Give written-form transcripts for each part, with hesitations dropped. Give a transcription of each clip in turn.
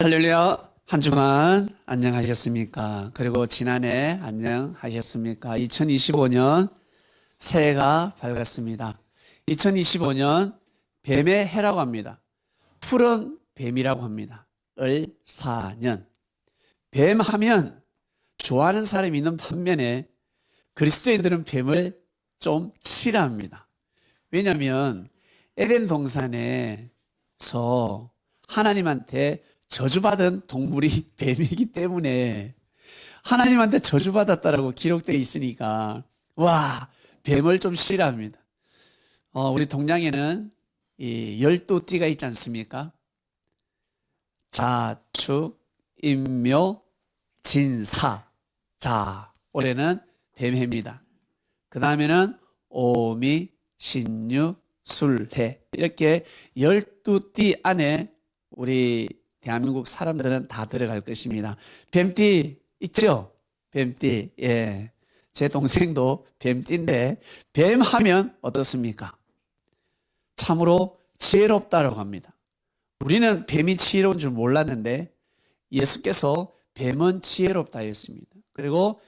할렐루야. 한 주간 안녕하셨습니까? 그리고 지난해 안녕하셨습니까? 2025년 새해가 밝았습니다. 2025년 뱀의 해라고 합니다. 푸른 뱀이라고 합니다. 을사년. 뱀 하면 좋아하는 사람이 있는 반면에 그리스도인들은 뱀을 좀 싫어합니다. 왜냐하면 에덴 동산에서 하나님한테 저주받은 동물이 뱀이기 때문에 하나님한테 저주받았다라고 기록되어 있으니까 와, 뱀을 좀 싫어합니다. 우리 동양에는 이 12띠가 있지 않습니까? 자축, 인묘, 진사. 자, 올해는 뱀해입니다. 그 다음에는 오미, 신유, 술해. 이렇게 12띠 안에 우리 대한민국 사람들은 다 들어갈 것입니다. 뱀띠 있죠? 뱀띠. 예. 제 동생도 뱀띠인데 뱀 하면 어떻습니까? 참으로 지혜롭다라고 합니다. 우리는 뱀이 지혜로운 줄 몰랐는데 예수께서 뱀은 지혜롭다 했습니다. 그리고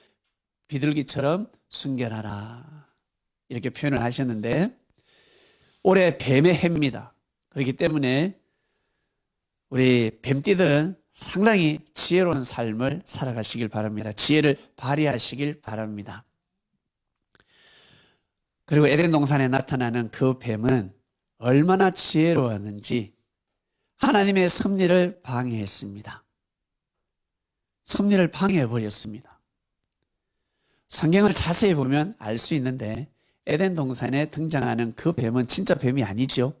비둘기처럼 순결하라 이렇게 표현을 하셨는데 올해 뱀의 해입니다. 그렇기 때문에 우리 뱀띠들은 상당히 지혜로운 삶을 살아가시길 바랍니다. 지혜를 발휘하시길 바랍니다. 그리고 에덴 동산에 나타나는 그 뱀은 얼마나 지혜로웠는지 하나님의 섭리를 방해했습니다. 섭리를 방해해버렸습니다. 성경을 자세히 보면 알 수 있는데 에덴 동산에 등장하는 그 뱀은 진짜 뱀이 아니죠.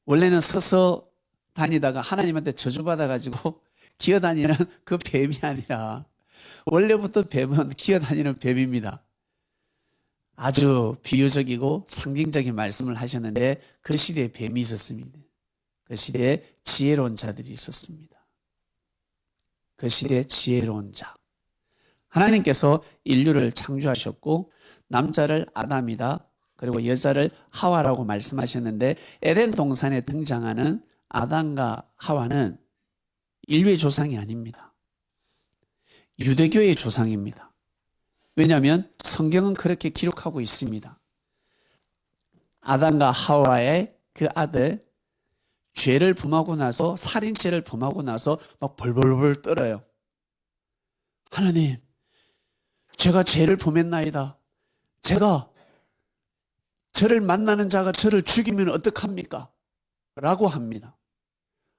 원래는 서서 다니다가 하나님한테 저주받아가지고 기어다니는 그 뱀이 아니라 원래부터 뱀은 기어다니는 뱀입니다. 아주 비유적이고 상징적인 말씀을 하셨는데 그 시대에 뱀이 있었습니다. 그 시대에 지혜로운 자들이 있었습니다. 그 시대에 지혜로운 자. 하나님께서 인류를 창조하셨고 남자를 아담이다 그리고 여자를 하와라고 말씀하셨는데 에덴 동산에 등장하는 아담과 하와는 인류의 조상이 아닙니다. 유대교의 조상입니다. 왜냐하면 성경은 그렇게 기록하고 있습니다. 아담과 하와의 그 아들 죄를 범하고 나서 살인죄를 범하고 나서 막 벌벌벌 떨어요. 하나님, 제가 죄를 범했나이다. 제가 저를 만나는 자가 저를 죽이면 어떡합니까? 라고 합니다.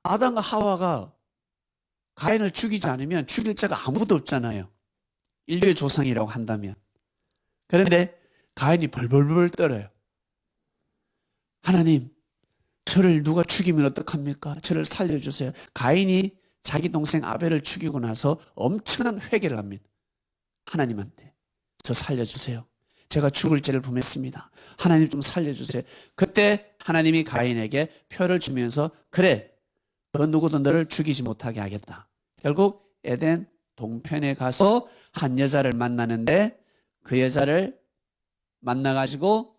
아담과 하와가 가인을 죽이지 않으면 죽일 자가 아무도 없잖아요. 인류의 조상이라고 한다면. 그런데 가인이 벌벌벌 떨어요. 하나님, 저를 누가 죽이면 어떡합니까? 저를 살려주세요. 가인이 자기 동생 아벨을 죽이고 나서 엄청난 회개를 합니다. 하나님한테 저 살려주세요. 제가 죽을 죄를 범했습니다. 하나님 좀 살려주세요. 그때 하나님이 가인에게 표를 주면서 그래, 너 누구도 너를 죽이지 못하게 하겠다. 결국 에덴 동편에 가서 한 여자를 만나는데 그 여자를 만나가지고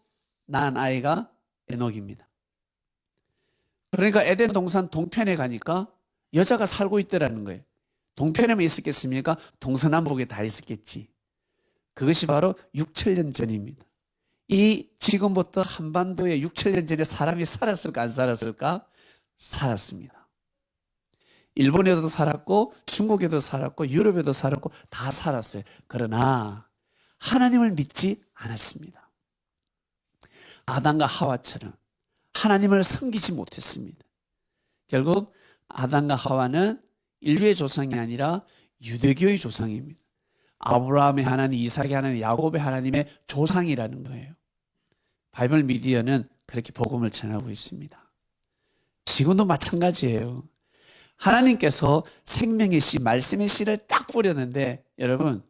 낳은 아이가 에녹입니다. 그러니까 에덴 동산 동편에 가니까 여자가 살고 있더라는 거예요. 동편에만 있었겠습니까? 동서남북에 다 있었겠지. 그것이 바로 6천년 전입니다. 이 지금부터 한반도에 6천년 전에 사람이 살았을까 안 살았을까? 살았습니다. 일본에도 살았고 중국에도 살았고 유럽에도 살았고 다 살았어요. 그러나 하나님을 믿지 않았습니다. 아담과 하와처럼 하나님을 섬기지 못했습니다. 결국 아담과 하와는 인류의 조상이 아니라 유대교의 조상입니다. 아브라함의 하나님, 이삭의 하나님, 야곱의 하나님의 조상이라는 거예요. 바이블 미디어는 그렇게 복음을 전하고 있습니다. 지금도 마찬가지예요. 하나님께서 생명의 씨, 말씀의 씨를 딱 뿌렸는데 여러분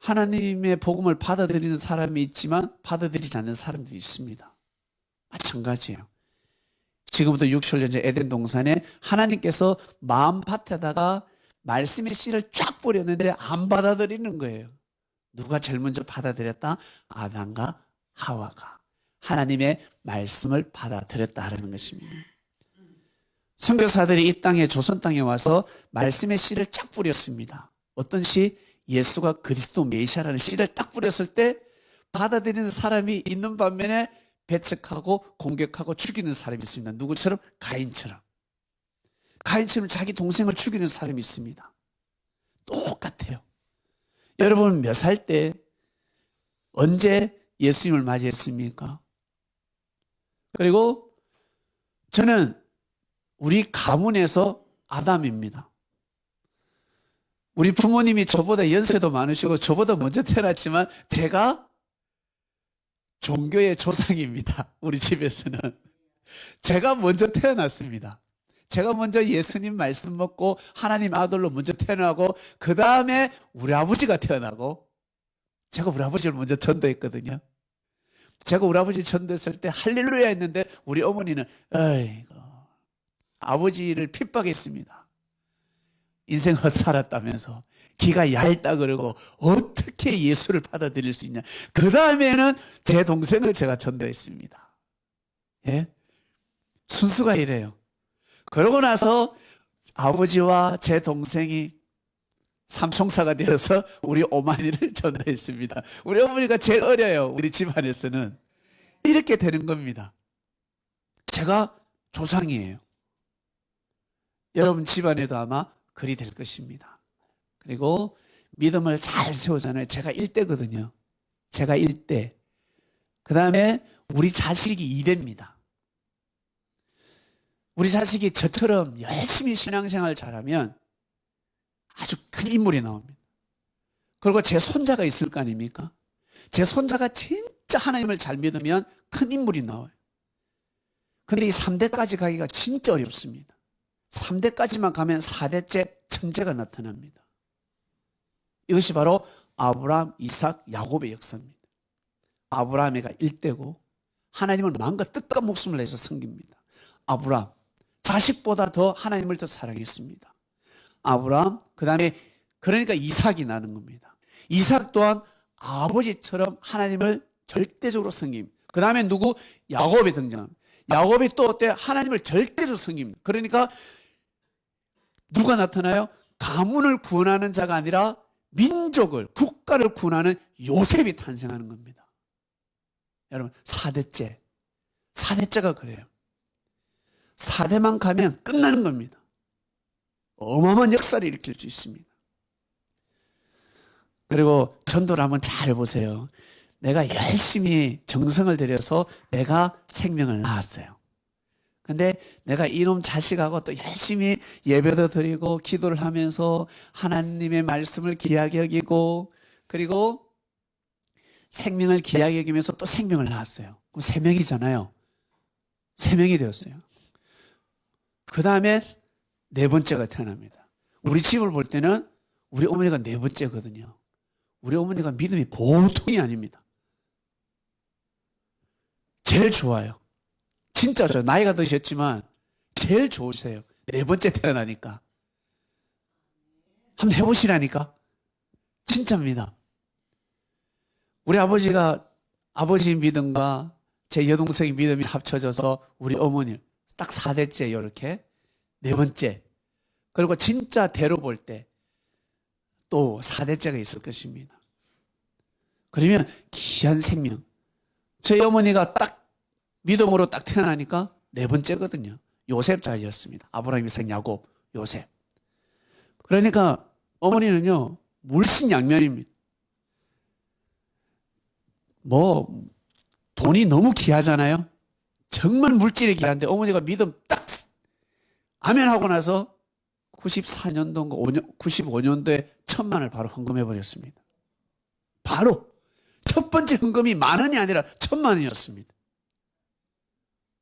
하나님의 복음을 받아들이는 사람이 있지만 받아들이지 않는 사람들이 있습니다. 마찬가지예요. 지금부터 6천년 전 에덴 동산에 하나님께서 마음밭에다가 말씀의 씨를 쫙 뿌렸는데 안 받아들이는 거예요. 누가 제일 먼저 받아들였다? 아담과 하와가 하나님의 말씀을 받아들였다 하는 것입니다. 선교사들이 이 땅에, 조선 땅에 와서 말씀의 씨를 쫙 뿌렸습니다. 어떤 씨? 예수가 그리스도 메시아라는 씨를 딱 뿌렸을 때 받아들이는 사람이 있는 반면에 배척하고 공격하고 죽이는 사람이 있습니다. 누구처럼? 가인처럼. 가인처럼 자기 동생을 죽이는 사람이 있습니다. 똑같아요. 여러분 몇 살 때 언제 예수님을 맞이했습니까? 그리고 저는 우리 가문에서 아담입니다. 우리 부모님이 저보다 연세도 많으시고 저보다 먼저 태어났지만 제가 종교의 조상입니다. 우리 집에서는. 제가 먼저 태어났습니다. 제가 먼저 예수님 말씀 먹고 하나님 아들로 먼저 태어나고 그 다음에 우리 아버지가 태어나고 제가 우리 아버지를 먼저 전도했거든요. 제가 우리 아버지 전도했을 때 할렐루야 했는데 우리 어머니는 아이고 아버지를 핍박했습니다. 인생 헛살았다면서 기가 얇다 그러고 어떻게 예수를 받아들일 수 있냐. 그 다음에는 제 동생을 제가 전도했습니다. 예? 순수가 이래요. 그러고 나서 아버지와 제 동생이 삼총사가 되어서 우리 어머니를 전도했습니다. 우리 어머니가 제일 어려요. 우리 집안에서는. 이렇게 되는 겁니다. 제가 조상이에요. 여러분 집안에도 아마 그리 될 것입니다. 그리고 믿음을 잘 세우잖아요. 제가 1대거든요. 제가 1대. 그 다음에 우리 자식이 2대입니다. 우리 자식이 저처럼 열심히 신앙생활 잘하면 아주 큰 인물이 나옵니다. 그리고 제 손자가 있을 거 아닙니까? 제 손자가 진짜 하나님을 잘 믿으면 큰 인물이 나와요. 근데 이 3대까지 가기가 진짜 어렵습니다. 3대까지만 가면 4대째 천재가 나타납니다. 이것이 바로 아브라함, 이삭, 야곱의 역사입니다. 아브라함이가 1대고 하나님을 마음과 뜻과 목숨을 내서 섬깁니다. 아브라함, 자식보다 더 하나님을 더 사랑했습니다. 아브라함, 그 다음에 그러니까 이삭이 나는 겁니다. 이삭 또한 아버지처럼 하나님을 절대적으로 섬깁니다. 그 다음에 누구? 야곱이 등장합니다. 야곱이 또 어때? 하나님을 절대적으로 섬깁니다. 그러니까 누가 나타나요? 가문을 구원하는 자가 아니라 민족을, 국가를 구원하는 요셉이 탄생하는 겁니다. 여러분 4대째가 그래요. 4대만 가면 끝나는 겁니다. 어마어마한 역사를 일으킬 수 있습니다. 그리고 전도를 한번 잘 해보세요. 내가 열심히 정성을 들여서 내가 생명을 낳았어요. 근데 내가 이놈 자식하고 또 열심히 예배도 드리고 기도를 하면서 하나님의 말씀을 귀하게 여기고 그리고 생명을 귀하게 여기면서 또 생명을 낳았어요. 그럼 3명이잖아요. 3명이 되었어요. 그 다음에 4번째가 태어납니다. 우리 집을 볼 때는 우리 어머니가 4번째거든요. 우리 어머니가 믿음이 보통이 아닙니다. 제일 좋아요. 진짜 좋아요. 나이가 드셨지만 제일 좋으세요. 4번째 태어나니까. 한번 해보시라니까. 진짜입니다. 우리 아버지가 아버지 믿음과 제 여동생의 믿음이 합쳐져서 우리 어머니 딱 4대째 이렇게 4번째. 그리고 진짜 대로 볼 때 또 4대째가 있을 것입니다. 그러면 귀한 생명. 저희 어머니가 딱 믿음으로 딱 태어나니까 4번째거든요. 요셉 자리였습니다. 아브라함, 이삭, 야곱, 요셉. 그러니까 어머니는요 물신양면입니다. 뭐 돈이 너무 귀하잖아요. 정말 물질이 귀한데 어머니가 믿음 딱 아멘 하고 나서 94년도인가 95년도에 1,000만을 바로 헌금해 버렸습니다. 바로 첫 번째 헌금이 10,000원이 아니라 1,000,000원이었습니다.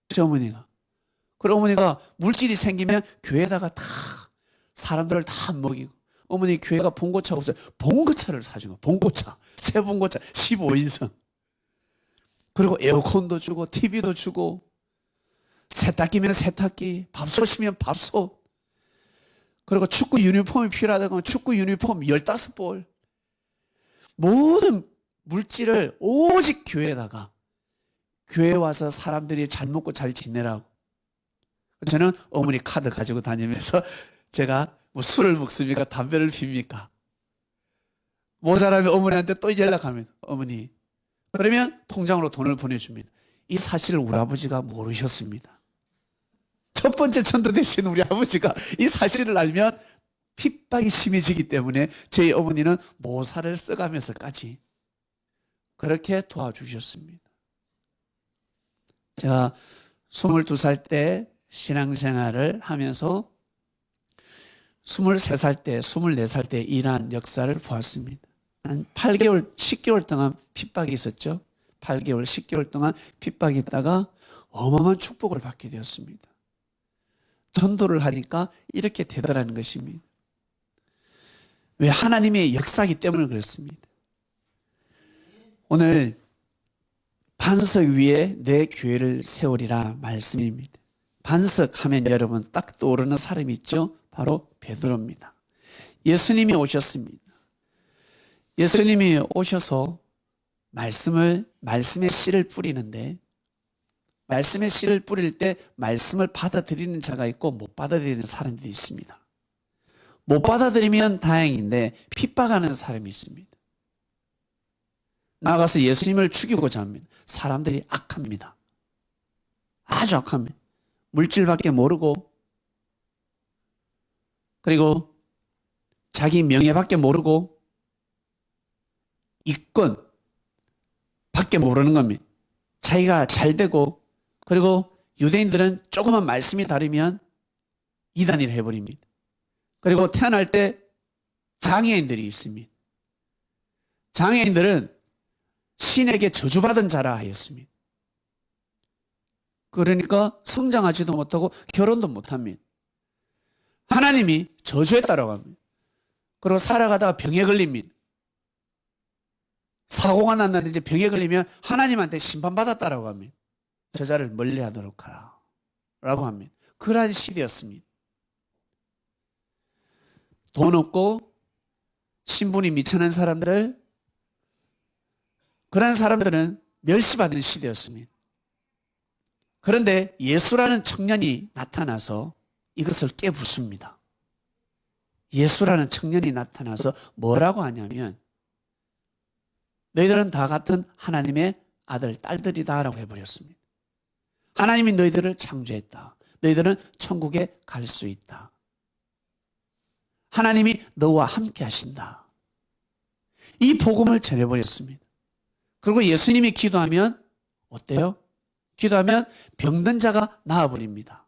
제 어머니가. 그리고 어머니가 물질이 생기면 교회에다가 다 사람들을 다 먹이고 어머니 교회가 봉고차가 없어요. 봉고차를 사준 거. 봉고차. 새 봉고차 15인승. 그리고 에어컨도 주고 TV도 주고 세탁기면 세탁기, 밥솥이면 밥솥. 그리고 축구 유니폼이 필요하다고 하면 축구 유니폼 15벌. 모든 물질을 오직 교회에다가 교회 와서 사람들이 잘 먹고 잘 지내라고. 저는 어머니 카드 가지고 다니면서 제가 뭐 술을 먹습니까? 담배를 핍니까? 모자라면 어머니한테 또 연락하면 어머니. 그러면 통장으로 돈을 보내줍니다. 이 사실을 우리 아버지가 모르셨습니다. 첫 번째 전도 되신 우리 아버지가 이 사실을 알면 핍박이 심해지기 때문에 저희 어머니는 모사를 써가면서까지 그렇게 도와주셨습니다. 제가 22살 때 신앙생활을 하면서 23살 때, 24살 때 일한 역사를 보았습니다. 한 8개월, 10개월 동안 핍박이 있었죠. 8개월, 10개월 동안 핍박이 있다가 어마어마한 축복을 받게 되었습니다. 전도를 하니까 이렇게 되더라는 것입니다. 왜? 하나님의 역사이기 때문에 그렇습니다. 오늘 반석 위에 내 교회를 세우리라 말씀입니다. 반석하면 여러분 딱 떠오르는 사람이 있죠? 바로 베드로입니다. 예수님이 오셨습니다. 예수님이 오셔서 말씀의 씨를 뿌리는데, 말씀의 씨를 뿌릴 때 말씀을 받아들이는 자가 있고 못 받아들이는 사람들이 있습니다. 못 받아들이면 다행인데 핍박하는 사람이 있습니다. 나가서 예수님을 죽이고자 합니다. 사람들이 악합니다. 아주 악합니다. 물질밖에 모르고, 그리고 자기 명예밖에 모르고, 이권 밖에 모르는 겁니다. 자기가 잘 되고, 그리고 유대인들은 조그만 말씀이 다르면 이단이를 해버립니다. 그리고 태어날 때 장애인들이 있습니다. 장애인들은 신에게 저주받은 자라 하였습니다. 그러니까 성장하지도 못하고 결혼도 못합니다. 하나님이 저주했다라고 합니다. 그리고 살아가다가 병에 걸립니다. 사고가 났는데 병에 걸리면 하나님한테 심판받았다라고 합니다. 저자를 멀리하도록 하라 라고 합니다. 그러한 시대였습니다. 돈 없고 신분이 미천한 사람들, 그런 사람들은 멸시받는 시대였습니다. 그런데 예수라는 청년이 나타나서 이것을 깨부숩니다. 예수라는 청년이 나타나서 뭐라고 하냐면, 너희들은 다 같은 하나님의 아들, 딸들이다 라고 해버렸습니다. 하나님이 너희들을 창조했다. 너희들은 천국에 갈 수 있다. 하나님이 너와 함께 하신다. 이 복음을 전해버렸습니다. 그리고 예수님이 기도하면 어때요? 기도하면 병든 자가 나아버립니다.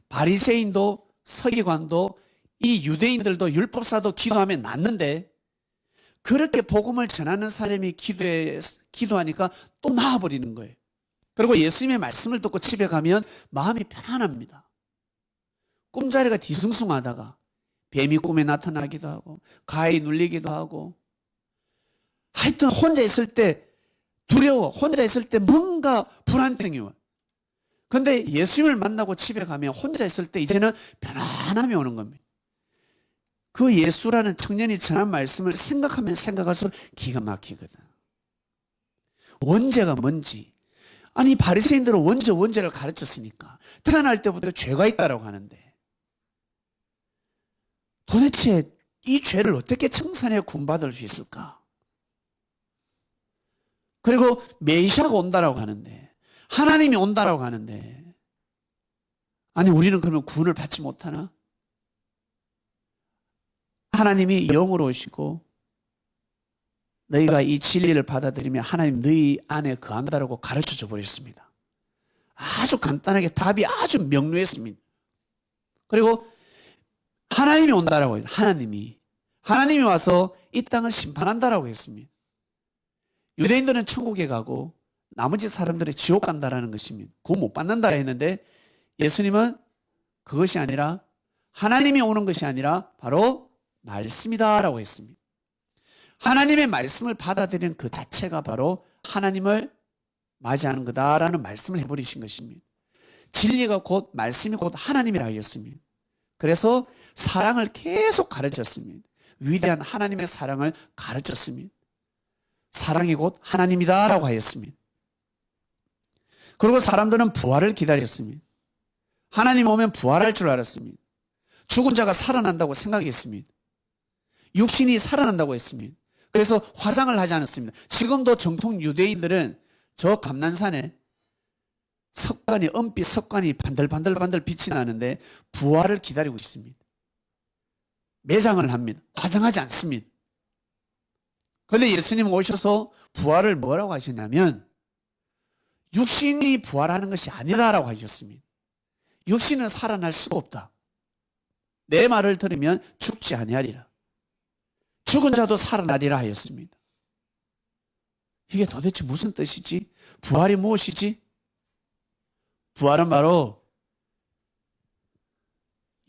바리새인도 서기관도 이 유대인들도 율법사도 기도하면 낫는데, 그렇게 복음을 전하는 사람이 기도하니까 또 나아버리는 거예요. 그리고 예수님의 말씀을 듣고 집에 가면 마음이 편안합니다. 꿈자리가 뒤숭숭하다가 뱀이 꿈에 나타나기도 하고 가히 눌리기도 하고, 하여튼 혼자 있을 때 두려워, 혼자 있을 때 뭔가 불안증이 와요. 그런데 예수님을 만나고 집에 가면 혼자 있을 때 이제는 편안함이 오는 겁니다. 그 예수라는 청년이 전한 말씀을 생각하면 생각할수록 기가 막히거든. 원죄가 뭔지. 아니, 바리새인들은 원죄를 가르쳤으니까 태어날 때부터 죄가 있다라고 하는데, 도대체 이 죄를 어떻게 청산해 구원받을 수 있을까? 그리고 메시아가 온다라고 하는데, 하나님이 온다라고 하는데, 아니 우리는 그러면 구원을 받지 못하나? 하나님이 영으로 오시고 너희가 이 진리를 받아들이면 하나님 너희 안에 거한다라고 가르쳐줘 버렸습니다. 아주 간단하게 답이 아주 명료했습니다. 그리고 하나님이 온다라고 해요. 하나님이 와서 이 땅을 심판한다라고 했습니다. 유대인들은 천국에 가고 나머지 사람들은 지옥 간다라는 것입니다. 구원 못 받는다 했는데, 예수님은 그것이 아니라, 하나님이 오는 것이 아니라 바로 말씀이다라고 했습니다. 하나님의 말씀을 받아들이는 그 자체가 바로 하나님을 맞이하는 거다라는 말씀을 해버리신 것입니다. 진리가 곧 말씀이 곧 하나님이라 하였습니다. 그래서 사랑을 계속 가르쳤습니다. 위대한 하나님의 사랑을 가르쳤습니다. 사랑이 곧 하나님이다라고 하였습니다. 그리고 사람들은 부활을 기다렸습니다. 하나님 오면 부활할 줄 알았습니다. 죽은 자가 살아난다고 생각했습니다. 육신이 살아난다고 했습니다. 그래서 화장을 하지 않았습니다. 지금도 정통 유대인들은 저 감난산에 석관이, 은빛 석관이 반들반들 빛이 나는데 부활을 기다리고 있습니다. 매장을 합니다. 화장하지 않습니다. 그런데 예수님 오셔서 부활을 뭐라고 하셨냐면 육신이 부활하는 것이 아니다라고 하셨습니다. 육신은 살아날 수가 없다. 내 말을 들으면 죽지 아니하리라. 죽은 자도 살아나리라 하였습니다. 이게 도대체 무슨 뜻이지? 부활이 무엇이지? 부활은 바로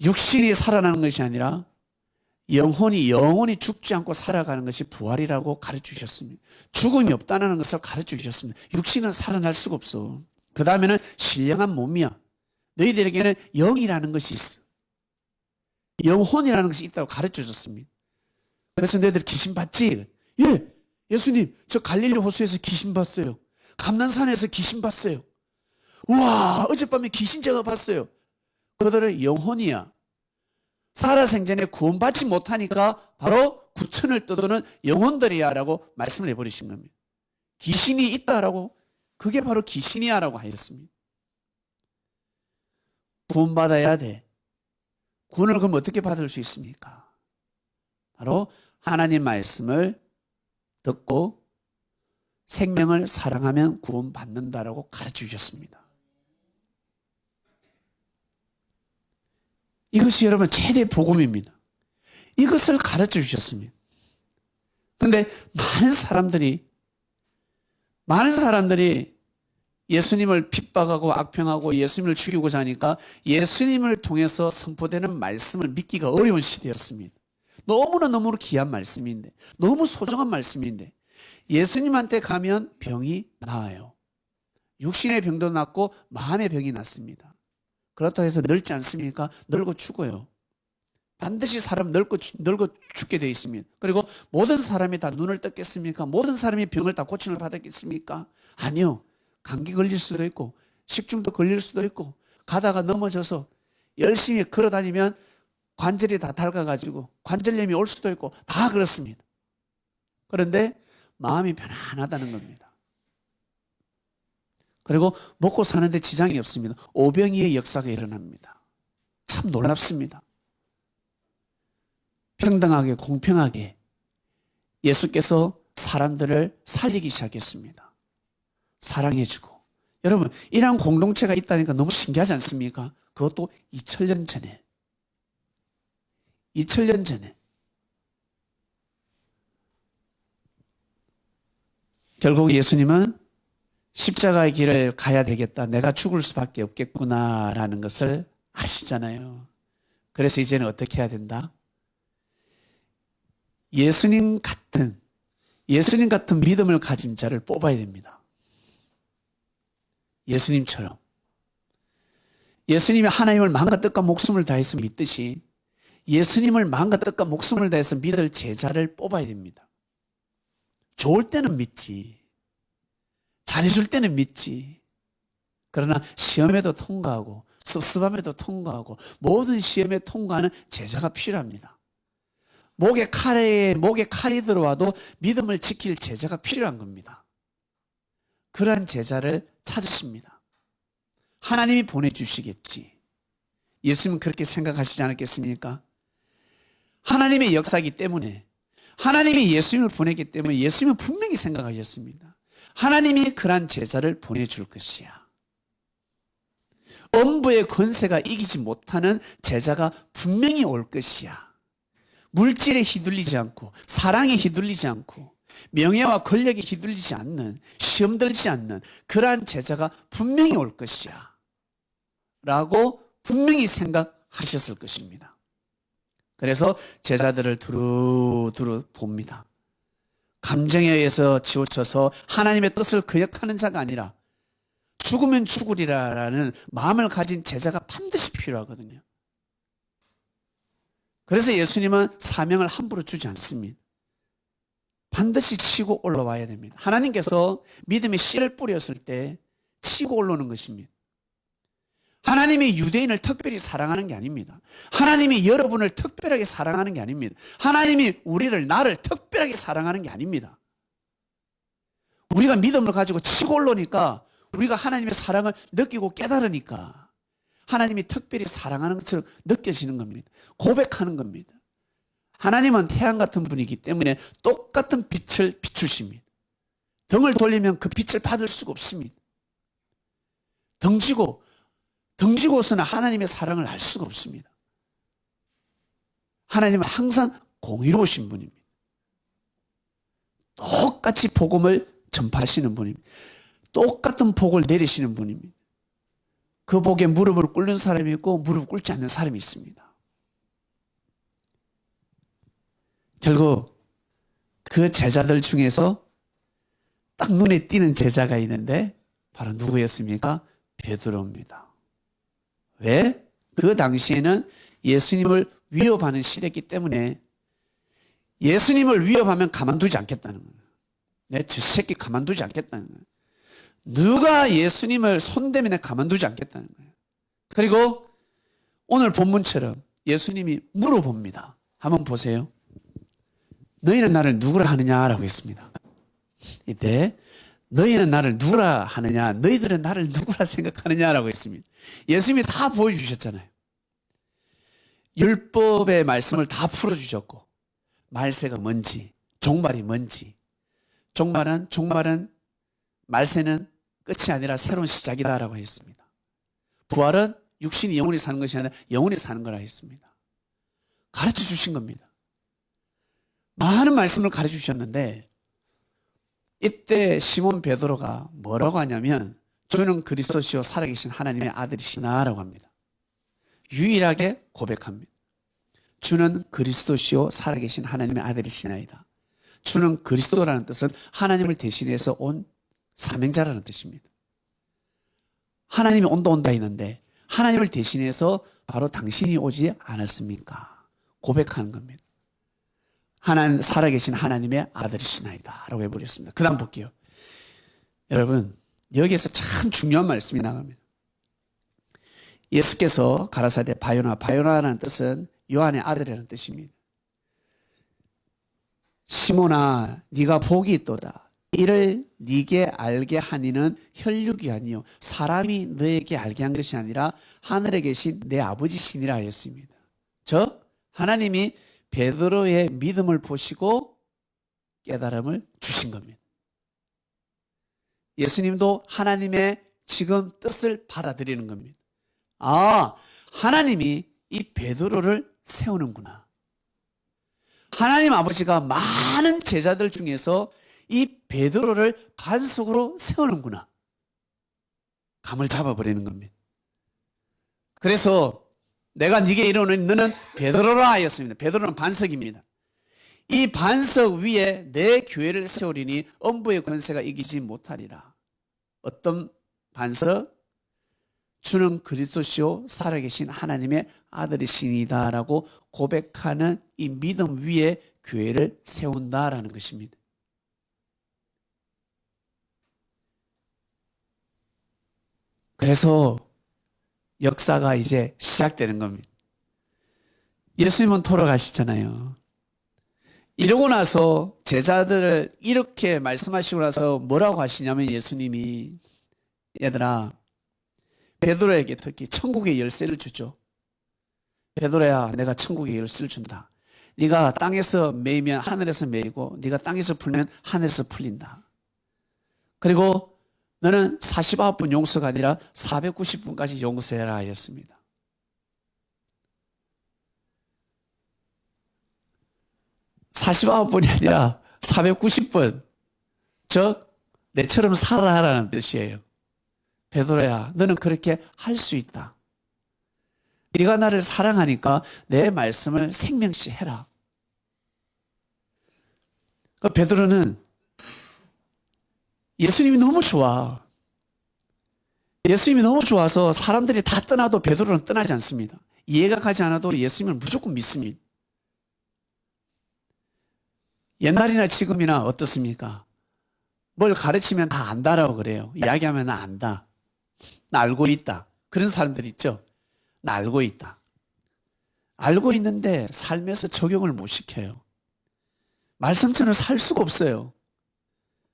육신이 살아나는 것이 아니라 영혼이 죽지 않고 살아가는 것이 부활이라고 가르쳐 주셨습니다. 죽음이 없다는 것을 가르쳐 주셨습니다. 육신은 살아날 수가 없어. 그 다음에는 신령한 몸이야. 너희들에게는 영이라는 것이 있어. 영혼이라는 것이 있다고 가르쳐 줬습니다. 그래서 너희들 귀신 봤지? 예, 예수님, 저 갈릴리 호수에서 귀신 봤어요. 감난산에서 귀신 봤어요. 우와, 어젯밤에 귀신 제가 봤어요. 그들은 영혼이야. 살아생전에 구원받지 못하니까 바로 구천을 떠도는 영혼들이야 라고 말씀을 해버리신 겁니다. 귀신이 있다라고, 그게 바로 귀신이야 라고 하셨습니다. 구원받아야 돼. 구원을 그럼 어떻게 받을 수 있습니까? 바로 하나님 말씀을 듣고 생명을 사랑하면 구원받는다라고 가르쳐 주셨습니다. 이것이 여러분 최대 복음입니다. 이것을 가르쳐 주셨습니다. 그런데 많은 사람들이 예수님을 핍박하고 악평하고 예수님을 죽이고자 하니까 예수님을 통해서 선포되는 말씀을 믿기가 어려운 시대였습니다. 너무나 귀한 말씀인데, 너무 소중한 말씀인데 예수님한테 가면 병이 나아요. 육신의 병도 낫고 마음의 병이 낫습니다. 그렇다고 해서 늙지 않습니까? 늙어 죽어요. 반드시 사람 늙어 죽게 되어 있습니다. 그리고 모든 사람이 다 눈을 떴겠습니까? 모든 사람이 병을 다 고침을 받았겠습니까? 아니요. 감기 걸릴 수도 있고 식중독 걸릴 수도 있고 가다가 넘어져서 열심히 걸어 다니면 관절이 다 닳아가지고 관절염이 올 수도 있고 다 그렇습니다. 그런데 마음이 편안하다는 겁니다. 그리고 먹고 사는데 지장이 없습니다. 오병이의 역사가 일어납니다. 참 놀랍습니다. 평등하게 공평하게 예수께서 사람들을 살리기 시작했습니다. 사랑해주고. 여러분, 이러한 공동체가 있다니까 너무 신기하지 않습니까? 그것도 2000년 전에. 2000년 전에. 결국 예수님은 십자가의 길을 가야 되겠다. 내가 죽을 수밖에 없겠구나라는 것을 아시잖아요. 그래서 이제는 어떻게 해야 된다? 예수님 같은 믿음을 가진 자를 뽑아야 됩니다. 예수님처럼. 예수님이 하나님을 마음과 뜻과 목숨을 다해서 믿듯이 예수님을 마음과 뜻과 목숨을 다해서 믿을 제자를 뽑아야 됩니다. 좋을 때는 믿지. 잘해줄 때는 믿지. 그러나 시험에도 통과하고 섭섭함에도 통과하고 모든 시험에 통과하는 제자가 필요합니다. 목에 칼이 들어와도 믿음을 지킬 제자가 필요한 겁니다. 그러한 제자를 찾으십니다. 하나님이 보내주시겠지. 예수님은 그렇게 생각하시지 않았겠습니까? 하나님의 역사이기 때문에 하나님이 예수님을 보내기 때문에 예수님은 분명히 생각하셨습니다. 하나님이 그러한 제자를 보내줄 것이야. 엄부의 권세가 이기지 못하는 제자가 분명히 올 것이야. 물질에 휘둘리지 않고 사랑에 휘둘리지 않고 명예와 권력에 휘둘리지 않는 시험 들지 않는 그러한 제자가 분명히 올 것이야 라고 분명히 생각하셨을 것입니다. 그래서 제자들을 두루두루 봅니다. 감정에 의해서 치우쳐서 하나님의 뜻을 거역하는 자가 아니라 죽으면 죽으리라라는 마음을 가진 제자가 반드시 필요하거든요. 그래서 예수님은 사명을 함부로 주지 않습니다. 반드시 치고 올라와야 됩니다. 하나님께서 믿음의 씨를 뿌렸을 때 치고 올라오는 것입니다. 하나님이 유대인을 특별히 사랑하는 게 아닙니다. 하나님이 여러분을 특별하게 사랑하는 게 아닙니다. 하나님이 나를 특별하게 사랑하는 게 아닙니다. 우리가 믿음을 가지고 치고 올라오니까 우리가 하나님의 사랑을 느끼고 깨달으니까 하나님이 특별히 사랑하는 것처럼 느껴지는 겁니다. 고백하는 겁니다. 하나님은 태양 같은 분이기 때문에 똑같은 빛을 비추십니다. 등을 돌리면 그 빛을 받을 수가 없습니다. 등지고서는 하나님의 사랑을 알 수가 없습니다. 하나님은 항상 공의로우신 분입니다. 똑같이 복음을 전파하시는 분입니다. 똑같은 복을 내리시는 분입니다. 그 복에 무릎을 꿇는 사람이 있고 무릎을 꿇지 않는 사람이 있습니다. 결국 그 제자들 중에서 딱 눈에 띄는 제자가 있는데 바로 누구였습니까? 베드로입니다. 왜? 그 당시에는 예수님을 위협하는 시대이기 때문에 예수님을 위협하면 가만두지 않겠다는 거예요. 저 새끼 가만두지 않겠다는 거예요. 누가 예수님을 손대면 가만두지 않겠다는 거예요. 그리고 오늘 본문처럼 예수님이 물어봅니다. 한번 보세요. 너희는 나를 누구라 하느냐라고 했습니다. 이때 너희는 나를 누구라 하느냐, 너희들은 나를 누구라 생각하느냐라고 했습니다. 예수님이 다 보여주셨잖아요. 율법의 말씀을 다 풀어주셨고 말세가 뭔지, 종말이 뭔지, 종말은 말세는 끝이 아니라 새로운 시작이다라고 했습니다. 부활은 육신이 영원히 사는 것이 아니라 영원히 사는 거라 했습니다. 가르쳐 주신 겁니다. 많은 말씀을 가르쳐 주셨는데 이때 시몬 베드로가 뭐라고 하냐면 주는 그리스도시요 살아계신 하나님의 아들이시나라고 합니다. 유일하게 고백합니다. 주는 그리스도시요 살아계신 하나님의 아들이시나이다. 주는 그리스도라는 뜻은 하나님을 대신해서 온 사명자라는 뜻입니다. 하나님이 온다 했는데 하나님을 대신해서 바로 당신이 오지 않았습니까? 고백하는 겁니다. 살아계신 하나님의 아들이시나이다 라고 해버렸습니다. 그 다음 볼게요. 여러분 여기에서 참 중요한 말씀이 나갑니다. 예수께서 가라사대 바요나라는 뜻은 요한의 아들이라는 뜻입니다. 시몬아 네가 복이 있도다. 이를 네게 알게 하니는 혈육이 아니요 사람이 너에게 알게 한 것이 아니라 하늘에 계신 내 아버지시니라 하였습니다. 즉 하나님이 베드로의 믿음을 보시고 깨달음을 주신 겁니다. 예수님도 하나님의 지금 뜻을 받아들이는 겁니다. 하나님이 이 베드로를 세우는구나. 하나님 아버지가 많은 제자들 중에서 이 베드로를 반석으로 세우는구나. 감을 잡아버리는 겁니다. 그래서 내가 네게 이르노니 너는 베드로라 하였습니다. 베드로는 반석입니다. 이 반석 위에 내 교회를 세우리니 엄부의 권세가 이기지 못하리라. 어떤 반석? 주는 그리스도시요 살아계신 하나님의 아들이시니다라고 고백하는 이 믿음 위에 교회를 세운다라는 것입니다. 그래서 역사가 이제 시작되는 겁니다. 예수님은 돌아가시잖아요. 이러고 나서 제자들을 이렇게 말씀하시고 나서 뭐라고 하시냐면 예수님이 얘들아 베드로에게 특히 천국의 열쇠를 주죠. 베드로야 내가 천국의 열쇠를 준다. 네가 땅에서 매이면 하늘에서 매이고 네가 땅에서 풀면 하늘에서 풀린다. 그리고 너는 49번 용서가 아니라 490번까지 용서해라 하였습니다. (49번이) 아니라 490번, 즉 내처럼 살아라라는 뜻이에요. 베드로야 너는 그렇게 할 수 있다. 네가 나를 사랑하니까 내 말씀을 생명시 해라. 베드로는 예수님이 너무 좋아. 예수님이 너무 좋아서 사람들이 다 떠나도 베드로는 떠나지 않습니다. 이해가 가지 않아도 예수님을 무조건 믿습니다. 옛날이나 지금이나 어떻습니까? 뭘 가르치면 다 안다라고 그래요. 이야기하면 나 안다. 나 알고 있다. 그런 사람들 있죠. 나 알고 있다. 알고 있는데 삶에서 적용을 못 시켜요. 말씀처럼 살 수가 없어요.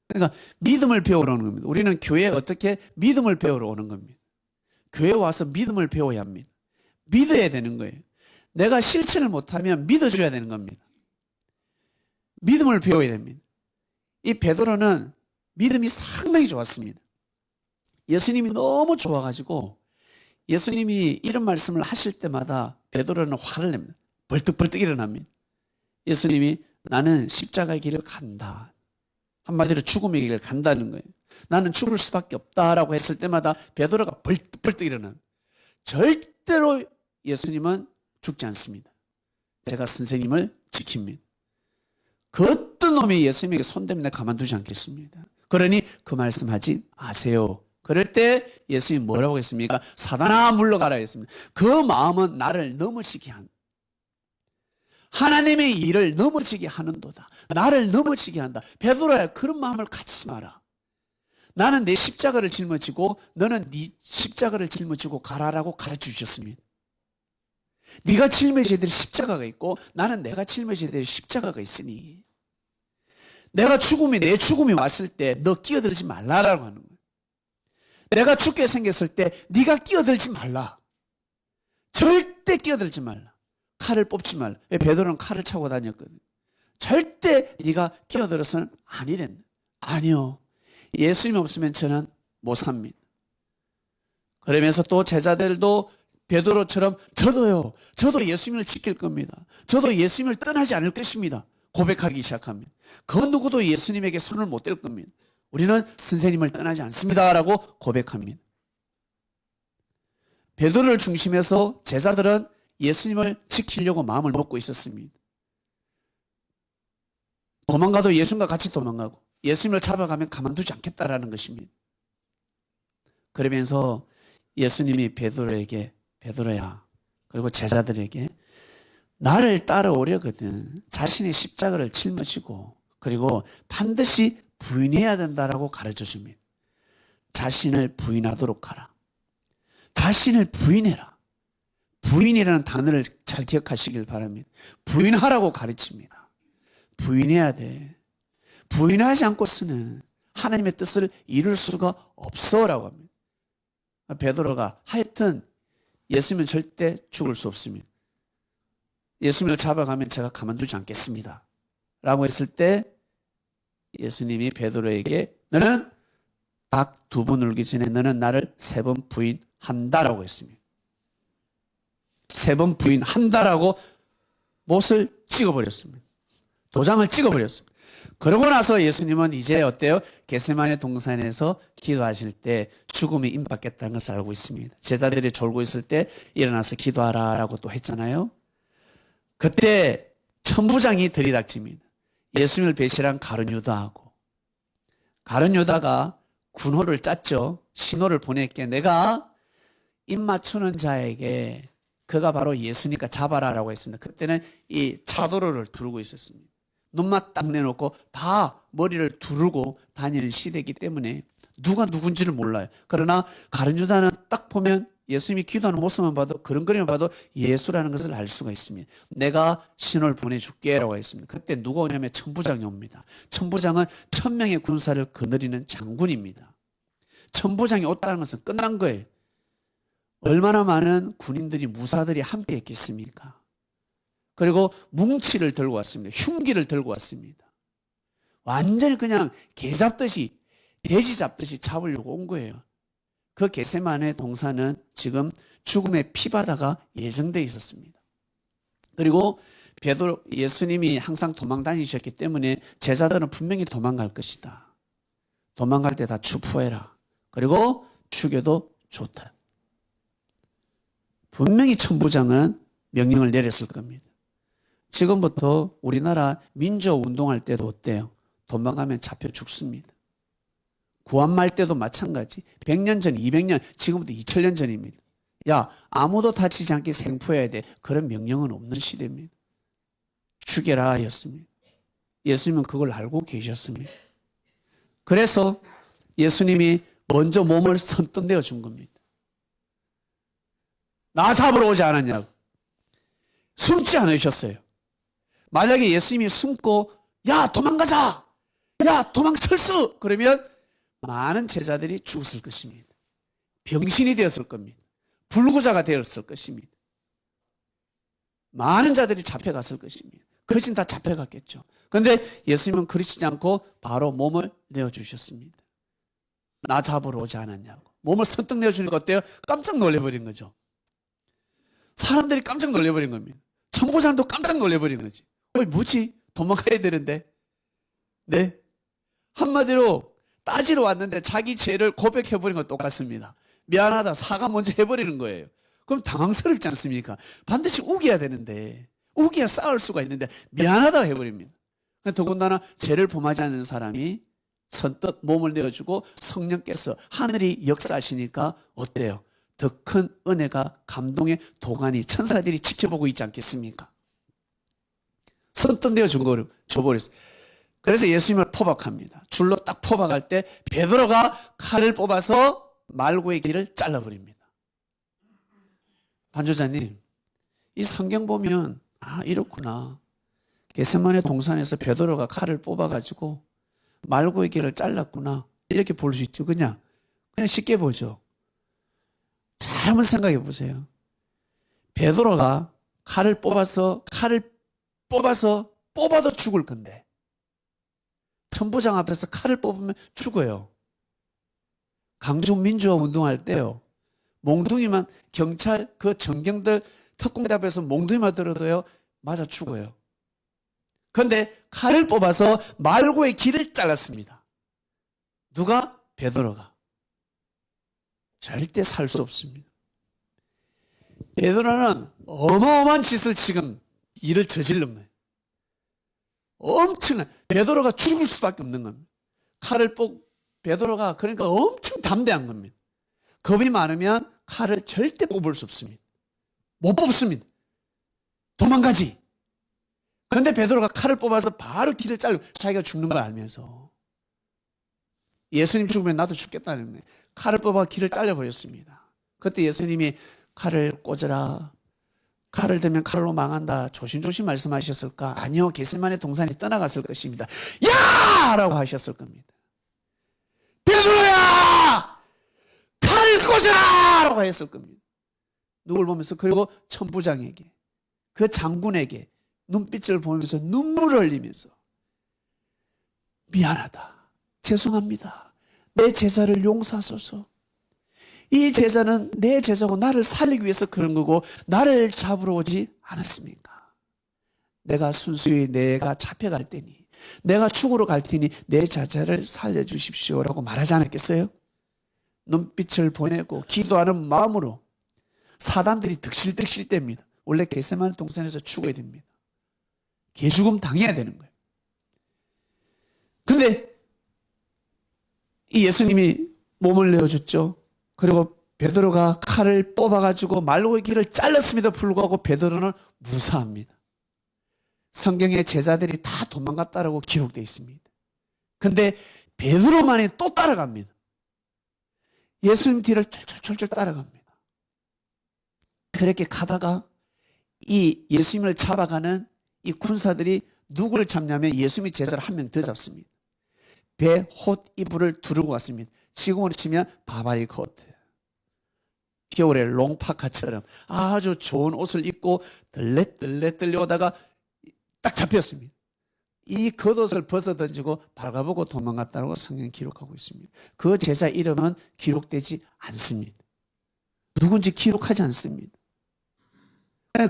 그러니까 믿음을 배우러 오는 겁니다. 우리는 교회에 어떻게 믿음을 배우러 오는 겁니다. 교회에 와서 믿음을 배워야 합니다. 믿어야 되는 거예요. 내가 실천을 못하면 믿어줘야 되는 겁니다. 믿음을 배워야 됩니다. 이 베드로는 믿음이 상당히 좋았습니다. 예수님이 너무 좋아가지고 예수님이 이런 말씀을 하실 때마다 베드로는 화를 냅니다. 벌떡벌떡 일어납니다. 예수님이 나는 십자가의 길을 간다. 한마디로 죽음의 길을 간다는 거예요. 나는 죽을 수밖에 없다라고 했을 때마다 베드로가 벌떡벌떡 일어납니다. 절대로 예수님은 죽지 않습니다. 제가 선생님을 지킵니다. 그 어떤 놈이 예수님에게 손대면 내가 가만두지 않겠습니다. 그러니 그 말씀하지 마세요. 그럴 때 예수님이 뭐라고 했습니까? 사단아 물러가라 했습니다. 그 마음은 나를 넘어지게 한 하나님의 일을 넘어지게 하는도다. 나를 넘어지게 한다. 베드로야 그런 마음을 갖지 마라. 나는 내 십자가를 짊어지고 너는 네 십자가를 짊어지고 가라라고 가르쳐 주셨습니다. 네가 짊어져야 될 십자가가 있고 나는 내가 짊어져야 될 십자가가 있으니 내가 내 죽음이 왔을 때 너 끼어들지 말라라고 하는 거예요. 내가 죽게 생겼을 때 네가 끼어들지 말라. 절대 끼어들지 말라. 칼을 뽑지 말라. 베드로는 칼을 차고 다녔거든. 절대 네가 끼어들어서는 아니 된다. 아니요. 예수님 없으면 저는 못 삽니다. 그러면서 또 제자들도 베드로처럼 저도 예수님을 지킬 겁니다. 저도 예수님을 떠나지 않을 것입니다. 고백하기 시작합니다. 그 누구도 예수님에게 손을 못 댈 겁니다. 우리는 선생님을 떠나지 않습니다라고 고백합니다. 베드로를 중심해서 제자들은 예수님을 지키려고 마음을 먹고 있었습니다. 도망가도 예수님과 같이 도망가고 예수님을 잡아가면 가만두지 않겠다라는 것입니다. 그러면서 예수님이 베드로야 그리고 제자들에게 나를 따라오려거든 자신의 십자가를 짊어지고 그리고 반드시 부인해야 된다라고 가르쳐 줍니다. 자신을 부인하도록 하라. 자신을 부인해라. 부인이라는 단어를 잘 기억하시길 바랍니다. 부인하라고 가르칩니다. 부인해야 돼. 부인하지 않고서는 하나님의 뜻을 이룰 수가 없어라고 합니다. 베드로가 하여튼 예수님은 절대 죽을 수 없습니다. 예수님을 잡아가면 제가 가만두지 않겠습니다. 라고 했을 때 예수님이 베드로에게 너는 닭 2번 울기 전에 너는 나를 3번 부인한다라고 했습니다. 3번 부인한다라고 못을 찍어버렸습니다. 도장을 찍어버렸습니다. 그러고 나서 예수님은 이제 어때요? 겟세마네 동산에서 기도하실 때 죽음이 임박했다는 것을 알고 있습니다. 제자들이 졸고 있을 때 일어나서 기도하라라고 또 했잖아요. 그때 천부장이 들이닥칩니다. 예수님을 배신한 가룟 유다하고 가룟 유다가 군호를 짰죠. 신호를 보낼게. 내가 입 맞추는 자에게 그가 바로 예수니까 잡아라라고 했습니다. 그때는 이 차도로를 두르고 있었습니다. 눈만 딱 내놓고 다 머리를 두르고 다니는 시대이기 때문에 누가 누군지를 몰라요. 그러나 가룟 유다는 딱 보면 예수님이 기도하는 모습만 봐도 그런거리만 봐도 예수라는 것을 알 수가 있습니다. 내가 신호를 보내줄게 라고 했습니다. 그때 누가 오냐면 천부장이 옵니다. 천부장은 1000명의 군사를 거느리는 장군입니다. 천부장이 왔다는 것은 끝난 거예요. 얼마나 많은 군인들이 무사들이 함께 했겠습니까? 그리고 뭉치를 들고 왔습니다. 흉기를 들고 왔습니다. 완전히 그냥 개 잡듯이 돼지 잡듯이 잡으려고 온 거예요. 그 겟세마네 동산은 지금 죽음의 피바다가 예정되어 있었습니다. 그리고 예수님이 항상 도망 다니셨기 때문에 제자들은 분명히 도망갈 것이다. 도망갈 때 다 추포해라. 그리고 죽여도 좋다. 분명히 천부장은 명령을 내렸을 겁니다. 지금부터 우리나라 민주운동할 때도 어때요? 도망가면 잡혀 죽습니다. 구한말 때도 마찬가지. 100년 전, 200년, 지금부터 2000년 전입니다. 야, 아무도 다치지 않게 생포해야 돼. 그런 명령은 없는 시대입니다. 죽여라 였습니다. 예수님은 그걸 알고 계셨습니다. 그래서 예수님이 먼저 몸을 선뜻 내어 준 겁니다. 나 잡으러 오지 않았냐고. 숨지 않으셨어요. 만약에 예수님이 숨고 야 도망가자, 야 도망철수 그러면 많은 제자들이 죽었을 것입니다. 병신이 되었을 겁니다. 불구자가 되었을 것입니다. 많은 자들이 잡혀갔을 것입니다. 그것은 다 잡혀갔겠죠. 그런데 예수님은 그러시지 않고 바로 몸을 내어주셨습니다. 나 잡으러 오지 않았냐고. 몸을 선뜻 내어주니까 어때요? 깜짝 놀래버린 거죠. 사람들이 깜짝 놀래버린 겁니다. 천부장도 깜짝 놀래버린 거지. 뭐지? 도망가야 되는데. 네. 한마디로 따지러 왔는데 자기 죄를 고백해버린 건 똑같습니다. 미안하다, 사과 먼저 해버리는 거예요. 그럼 당황스럽지 않습니까? 반드시 우겨야 되는데, 우겨야 싸울 수가 있는데 미안하다고 해버립니다. 더군다나 죄를 범하지 않는 사람이 선뜻 몸을 내어주고 성령께서 하늘이 역사하시니까 어때요? 더 큰 은혜가, 감동의 도가니, 천사들이 지켜보고 있지 않겠습니까? 선뜻 내어준 거를 줘버렸어요. 그래서 예수님을 포박합니다. 줄로 딱 포박할 때 베드로가 칼을 뽑아서 말고의 길을 잘라버립니다. 반주자님, 이 성경 보면 이렇구나. 겟세마네 동산에서 베드로가 칼을 뽑아가지고 말고의 길을 잘랐구나. 이렇게 볼 수 있죠. 그냥 쉽게 보죠. 잘 한번 생각해 보세요. 베드로가 칼을 뽑아도 죽을 건데 천부장 앞에서 칼을 뽑으면 죽어요. 강중 민주화 운동할 때요. 몽둥이만 경찰 그 전경들 특공대 앞에서 몽둥이만 들어도요. 맞아 죽어요. 그런데 칼을 뽑아서 말고의 길을 잘랐습니다. 누가? 베드로가. 절대 살 수 없습니다. 베드로는 어마어마한 짓을 지금 일을 저질른 거예요. 엄청난, 베드로가 죽을 수밖에 없는 겁니다. 베드로가 그러니까 엄청 담대한 겁니다. 겁이 많으면 칼을 절대 뽑을 수 없습니다. 못 뽑습니다. 도망가지. 그런데 베드로가 칼을 뽑아서 바로 길을 자르고 자기가 죽는 걸 알면서 예수님 죽으면 나도 죽겠다는 거예요. 칼을 뽑아 길을 잘려버렸습니다. 그때 예수님이 칼을 꽂으라. 칼을 들면 칼로 망한다. 조심조심 말씀하셨을까? 아니요. 겟세마네 동산이 떠나갔을 것입니다. 야! 라고 하셨을 겁니다. 베드로야! 칼을 꽂으라! 라고 했을 겁니다. 누굴 보면서? 그리고 천부장에게, 그 장군에게 눈빛을 보면서 눈물을 흘리면서 미안하다. 죄송합니다. 내 제자를 용서하소서. 이 제자는 내 제자고 나를 살리기 위해서 그런 거고 나를 잡으러 오지 않았습니까? 내가 순수히 내가 잡혀갈 테니, 내가 죽으러 갈 테니 내 제자를 살려주십시오라고 말하지 않았겠어요? 눈빛을 보내고 기도하는 마음으로 사단들이 득실득실 뗍니다. 원래 겟세마네 동산에서 죽어야 됩니다. 개죽음 당해야 되는 거예요. 근데 이 예수님이 몸을 내어줬죠. 그리고 베드로가 칼을 뽑아가지고 말고의 길을 잘랐음에도 불구하고 베드로는 무사합니다. 성경에 제자들이 다 도망갔다라고 기록되어 있습니다. 근데 베드로만이 또 따라갑니다. 예수님 뒤를 철철철철 따라갑니다. 그렇게 가다가 이 예수님을 잡아가는 이 군사들이 누구를 잡냐면 예수님의 제자를 한 명 더 잡습니다. 배 홑 이불을 두르고 왔습니다. 지금으로 치면 바바리 코트. 겨울에 롱파카처럼 아주 좋은 옷을 입고 들레들레 들려오다가 딱 잡혔습니다. 이 겉옷을 벗어 던지고 발가보고 도망갔다고 성경이 기록하고 있습니다. 그 제자 이름은 기록되지 않습니다. 누군지 기록하지 않습니다.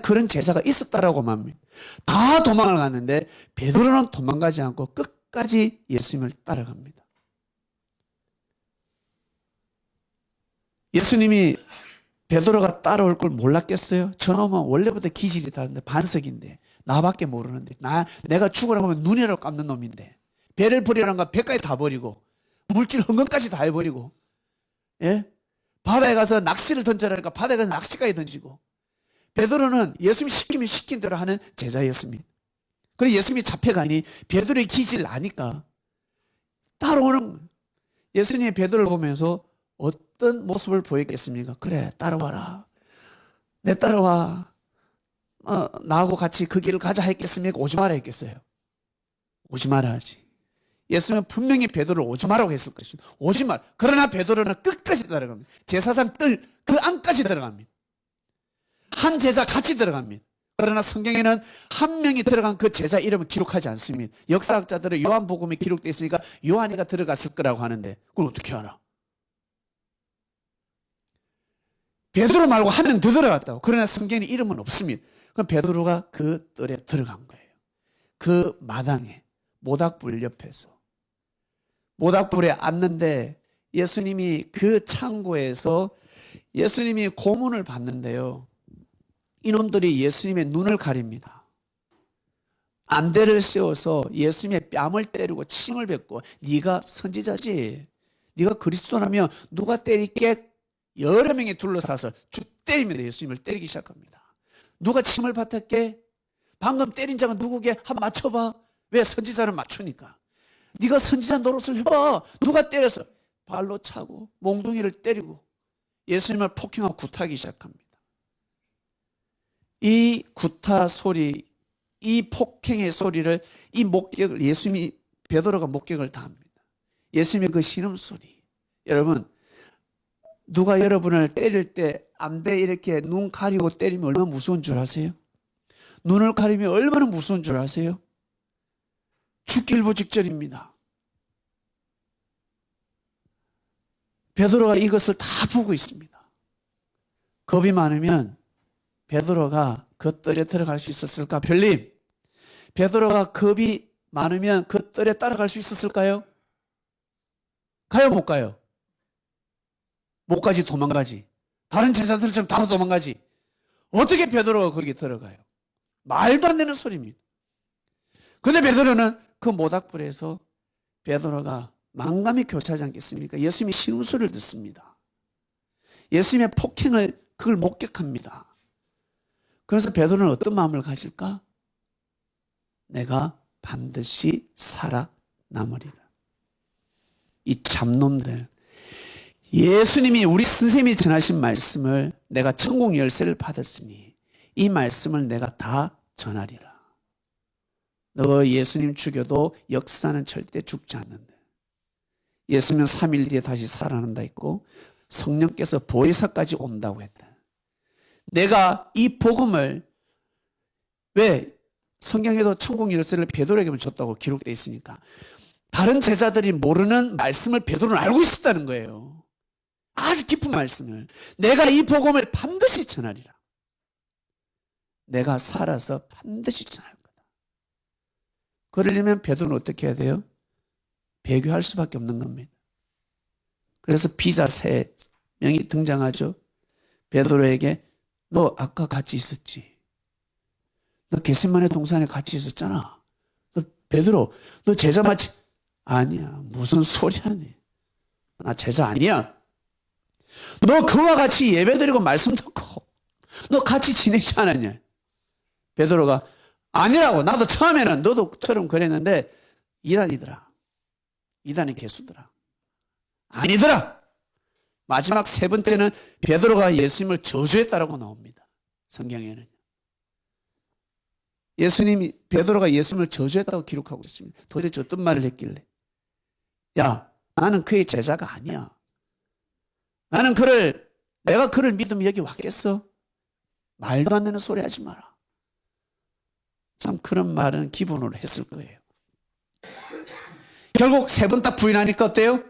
그런 제자가 있었다라고만 합니다. 다 도망을 갔는데 베드로는 도망가지 않고 끝까지 예수님을 따라갑니다. 예수님이 베드로가 따라올 걸 몰랐겠어요? 저놈은 원래부터 기질이 다른데 반석인데 나밖에 모르는데 내가 죽으라고 하면 눈이라고 깎는 놈인데 배를 버리라는 거 배까지 다 버리고 물질 헌금까지 다 해버리고 예? 바다에 가서 낚시를 던져라니까 바다에 가서 낚시까지 던지고 베드로는 예수님이 시키면 시킨 대로 하는 제자였습니다. 그래서 예수님이 잡혀가니 베드로의 기질을 아니까 따라오는 거예요. 예수님이 베드로를 보면서 어떤 모습을 보였겠습니까? 그래 따라와라. 내 따라와. 나하고 같이 그 길을 가자 했겠습니까? 오지 마라 했겠어요? 오지 마라 하지. 예수는 분명히 베드로를 오지 마라고 했을 것입니다. 오지 마라. 그러나 베드로는 끝까지 들어갑니다. 제사장 뜰 그 안까지 들어갑니다. 한 제자 같이 들어갑니다. 그러나 성경에는 한 명이 들어간 그 제자 이름은 기록하지 않습니다. 역사학자들은 요한복음에 기록되어 있으니까 요한이가 들어갔을 거라고 하는데 그걸 어떻게 알아? 베드로 말고 한 명 더 들어갔다고. 그러나 성경에 이름은 없습니다. 그럼 베드로가 그 뜰에 들어간 거예요. 그 마당에 모닥불 옆에서 모닥불에 앉는데 예수님이 그 창고에서 예수님이 고문을 받는데요. 이놈들이 예수님의 눈을 가립니다. 안대를 씌워서 예수님의 뺨을 때리고 침을 뱉고 네가 선지자지, 네가 그리스도라면 누가 때릴게? 여러 명이 둘러싸서 쭉 때립니다. 예수님을 때리기 시작합니다. 누가 침을 뱉었게? 방금 때린 자가 누구게? 한번 맞춰봐. 왜? 선지자를 맞추니까. 네가 선지자 노릇을 해봐. 누가 때려서? 발로 차고 몽둥이를 때리고 예수님을 폭행하고 구타하기 시작합니다. 이 구타 소리, 이 폭행의 소리를, 이 목격을 예수님이, 베드로가 목격을 다 합니다. 예수님의 그 신음소리. 여러분, 누가 여러분을 때릴 때 안대 이렇게 눈 가리고 때리면 얼마나 무서운 줄 아세요? 눈을 가리면 얼마나 무서운 줄 아세요? 죽기일보 직전입니다. 베드로가 이것을 다 보고 있습니다. 겁이 많으면 베드로가 그 뜰에 들어갈 수 있었을까? 별님, 베드로가 겁이 많으면 그 뜰에 따라갈 수 있었을까요? 가요, 못 가요? 못 가지, 도망가지. 다른 제자들처럼 다 도망가지. 어떻게 베드로가 거기 들어가요? 말도 안 되는 소리입니다. 근데 베드로는 그 모닥불에서 베드로가 만감이 교차하지 않겠습니까? 예수님의 신음소리를 듣습니다. 예수님의 폭행을 그걸 목격합니다. 그래서 베드로는 어떤 마음을 가질까? 내가 반드시 살아남으리라. 이 잡놈들, 예수님이 우리 선생님이 전하신 말씀을 내가 천국 열쇠를 받았으니 이 말씀을 내가 다 전하리라. 너 예수님 죽여도 역사는 절대 죽지 않는다. 예수님은 3일 뒤에 다시 살아난다 했고 성령께서 보혜사까지 온다고 했다. 내가 이 복음을, 왜? 성경에도 천국 열쇠를 베드로에게만 줬다고 기록되어 있으니까 다른 제자들이 모르는 말씀을 베드로는 알고 있었다는 거예요. 아주 깊은 말씀을. 내가 이 복음을 반드시 전하리라. 내가 살아서 반드시 전할 거다. 그러려면 베드로는 어떻게 해야 돼요? 배교할 수밖에 없는 겁니다. 그래서 비자 3명이 등장하죠. 베드로에게 너 아까 같이 있었지? 너 겟세마네 동산에 같이 있었잖아. 너 베드로, 너 제자 맞지? 아니야. 무슨 소리 하니? 나 제자 아니야. 너 그와 같이 예배드리고 말씀 듣고 너 같이 지내지 않았냐? 베드로가 아니라고. 나도 처음에는 너도처럼 그랬는데 이단이더라. 이단의 개수더라. 아니더라. 마지막 3번째는 베드로가 예수님을 저주했다라고 나옵니다. 성경에는. 예수님이, 베드로가 예수님을 저주했다고 기록하고 있습니다. 도대체 어떤 말을 했길래? 야, 나는 그의 제자가 아니야. 나는 내가 그를 믿으면 여기 왔겠어? 말도 안 되는 소리 하지 마라. 참 그런 말은 기본으로 했을 거예요. 결국 3번 딱 부인하니까 어때요?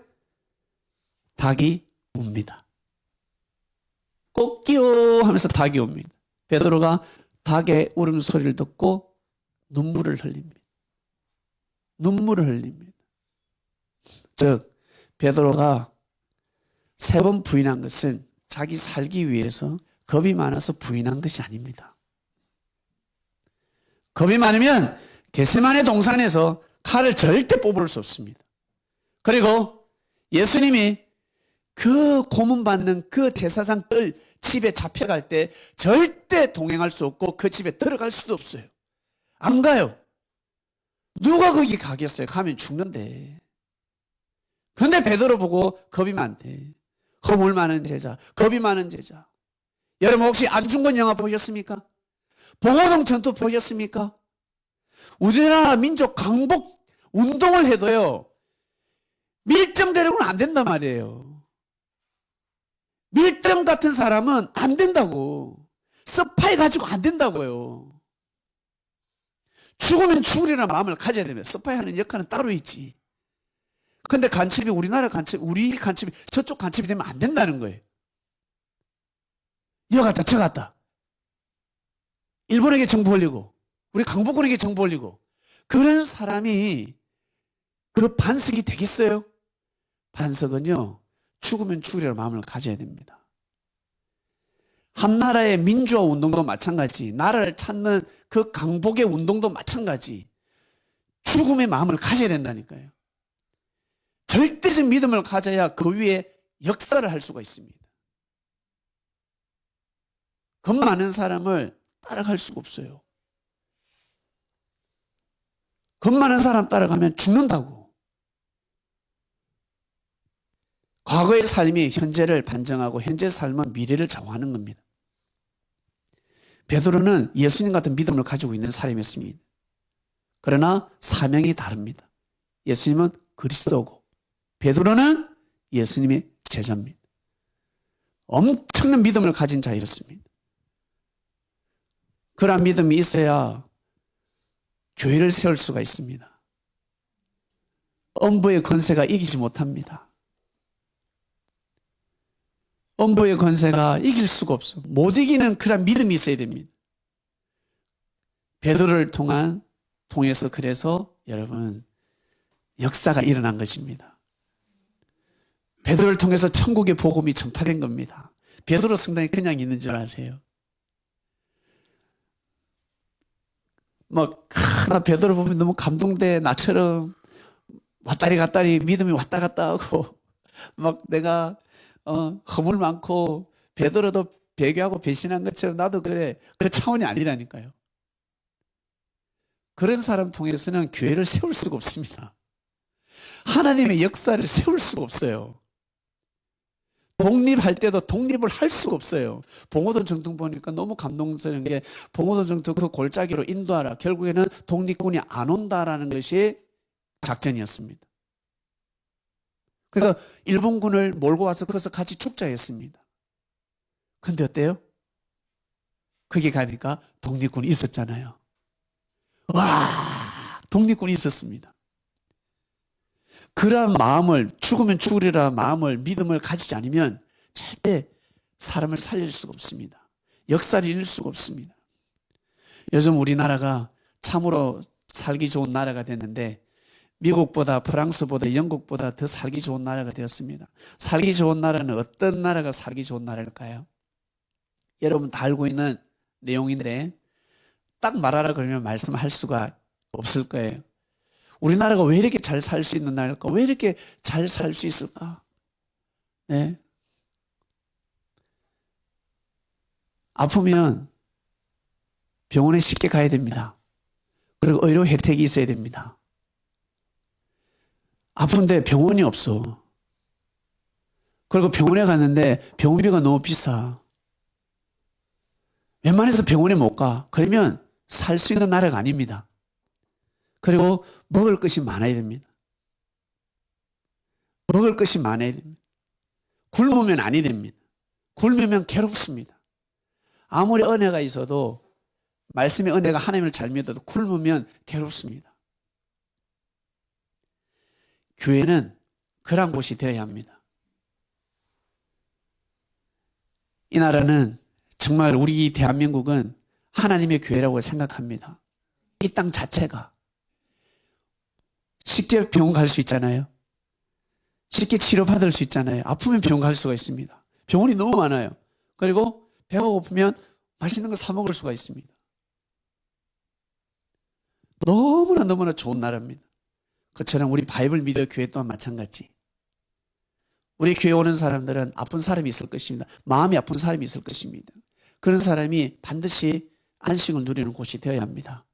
닭이 옵니다. 꼭끼요 하면서 닭이 옵니다. 베드로가 닭의 울음소리를 듣고 눈물을 흘립니다. 눈물을 흘립니다. 즉 베드로가 3번 부인한 것은 자기 살기 위해서 겁이 많아서 부인한 것이 아닙니다. 겁이 많으면 겟세마네 동산에서 칼을 절대 뽑을 수 없습니다. 그리고 예수님이 그 고문받는 그 제사장 뜰 집에 잡혀갈 때 절대 동행할 수 없고 그 집에 들어갈 수도 없어요. 안 가요. 누가 거기 가겠어요? 가면 죽는데. 그런데 베드로 보고 겁이 많대. 허물 많은 제자, 겁이 많은 제자. 여러분 혹시 안중근 영화 보셨습니까? 봉오동 전투 보셨습니까? 우리나라 민족 강복 운동을 해도요, 밀정 데리고는 안 된단 말이에요. 밀정 같은 사람은 안 된다고. 스파이 가지고 안 된다고요. 죽으면 죽으리라는 마음을 가져야 됩니다. 스파이 하는 역할은 따로 있지. 근데 간첩이 우리나라 간첩, 우리 간첩이 저쪽 간첩이 되면 안 된다는 거예요. 여 갔다 저 갔다. 일본에게 정보 올리고 우리 강복군에게 정보 올리고 그런 사람이 그 반석이 되겠어요? 반석은요, 죽으면 죽으리라는 마음을 가져야 됩니다. 한 나라의 민주화 운동도 마찬가지, 나라를 찾는 그 강복의 운동도 마찬가지, 죽음의 마음을 가져야 된다니까요. 절대적 믿음을 가져야 그 위에 역사를 할 수가 있습니다. 겁 많은 사람을 따라갈 수가 없어요. 겁 많은 사람 따라가면 죽는다고. 과거의 삶이 현재를 반증하고 현재의 삶은 미래를 좌우하는 겁니다. 베드로는 예수님 같은 믿음을 가지고 있는 사람이었습니다. 그러나 사명이 다릅니다. 예수님은 그리스도고 베드로는 예수님의 제자입니다. 엄청난 믿음을 가진 자였습니다. 그러한 믿음이 있어야 교회를 세울 수가 있습니다. 엄부의 권세가 이기지 못합니다. 엄부의 권세가 이길 수가 없어. 못 이기는 그런 믿음이 있어야 됩니다. 베드로를 통해서 그래서 여러분 역사가 일어난 것입니다. 베드로를 통해서 천국의 복음이 전파된 겁니다. 베드로 성당에 그냥 있는 줄 아세요? 나 베드로 보면 너무 감동돼. 나처럼 왔다리 갔다리 믿음이 왔다 갔다 하고 내가 허물 많고 베드로도 배교하고 배신한 것처럼 나도 그래. 그 차원이 아니라니까요. 그런 사람 통해서는 교회를 세울 수가 없습니다. 하나님의 역사를 세울 수가 없어요. 독립할 때도 독립을 할 수가 없어요. 봉오동 전투 보니까 너무 감동스러운 게 봉오동 전투 그 골짜기로 인도하라. 결국에는 독립군이 안 온다라는 것이 작전이었습니다. 그러니까 일본군을 몰고 와서 거기서 같이 축자했습니다. 근데 어때요? 거기 가니까 독립군이 있었잖아요. 와, 독립군이 있었습니다. 그러한 마음을, 죽으면 죽으리라 마음을, 믿음을 가지지 않으면 절대 사람을 살릴 수가 없습니다. 역사를 이룰 수가 없습니다. 요즘 우리나라가 참으로 살기 좋은 나라가 됐는데 미국보다 프랑스보다 영국보다 더 살기 좋은 나라가 되었습니다. 살기 좋은 나라는 어떤 나라가 살기 좋은 나라일까요? 여러분 다 알고 있는 내용인데 딱 말하라 그러면 말씀할 수가 없을 거예요. 우리나라가 왜 이렇게 잘 살 수 있는 나라일까? 왜 이렇게 잘 살 수 있을까? 네. 아프면 병원에 쉽게 가야 됩니다. 그리고 의료 혜택이 있어야 됩니다. 아픈데 병원이 없어. 그리고 병원에 갔는데 병원비가 너무 비싸. 웬만해서 병원에 못 가. 그러면 살 수 있는 나라가 아닙니다. 그리고 먹을 것이 많아야 됩니다. 먹을 것이 많아야 됩니다. 굶으면 아니 됩니다. 굶으면 괴롭습니다. 아무리 은혜가 있어도 말씀의 은혜가 하나님을 잘 믿어도 굶으면 괴롭습니다. 교회는 그런 곳이 되어야 합니다. 이 나라는 정말 우리 대한민국은 하나님의 교회라고 생각합니다. 이 땅 자체가 쉽게 병원 갈 수 있잖아요. 쉽게 치료받을 수 있잖아요. 아프면 병원 갈 수가 있습니다. 병원이 너무 많아요. 그리고 배가 고프면 맛있는 거 사 먹을 수가 있습니다. 너무나 좋은 나라입니다. 그처럼 우리 바이블 믿어 교회 또한 마찬가지. 우리 교회 오는 사람들은 아픈 사람이 있을 것입니다. 마음이 아픈 사람이 있을 것입니다. 그런 사람이 반드시 안식을 누리는 곳이 되어야 합니다.